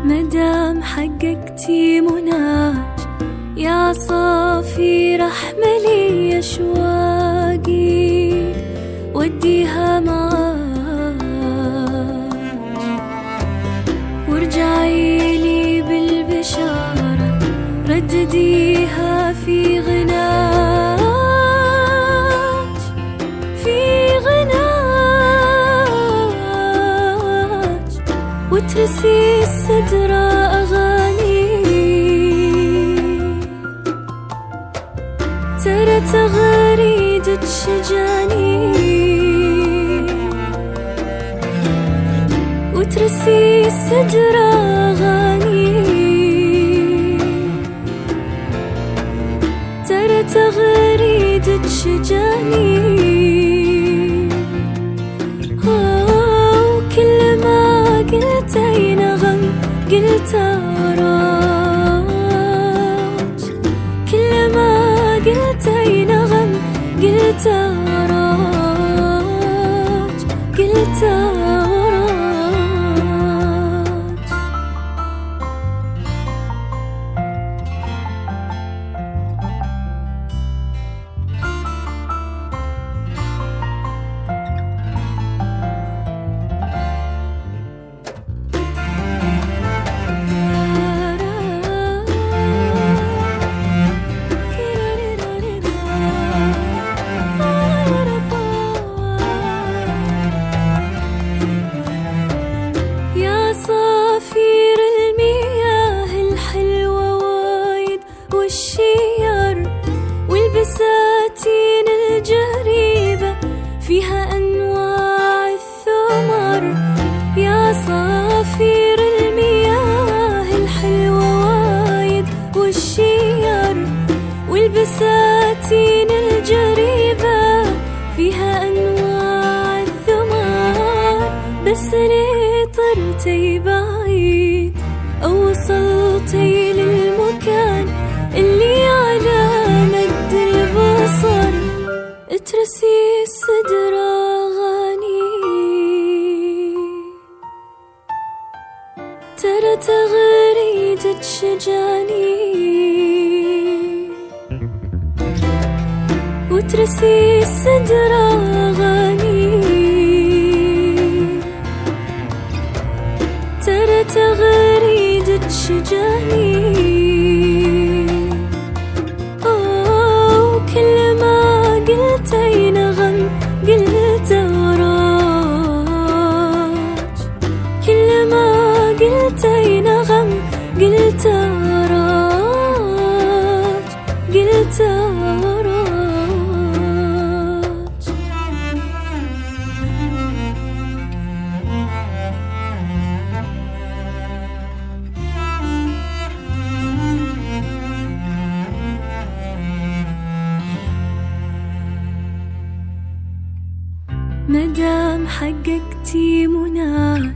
مدام حققتي مناج يا عصافير احملي أشواقي وديها معاك وارجعي لي بالبشارة ردديها في غناء وترسي الصدر أغاني ترى تغريدة شجاني وترسي الصدر أغاني ترى تغريدة شجاني وكل ما قلتي نغم قلت أراج كل ما قلتي نغم قلت أراج قلت أراج والبساتين الجريبة فيها أنواع الثمر يا عصافير المياه الحلوة وايد والشير والبساتين الجريبة فيها أنواع الثمر بس ليه طرتي بعيد أو وصلتي للمكان اللي على مد البصر اترسي الصدر أغاني ترى تغريدة شجاني وترسي الصدر أغاني ترى تغريدة شجاني كل ما قلتي نغم قلت أراج كل ما قلتي نغم قلت أراج قلت أراج مدام حققتي مناج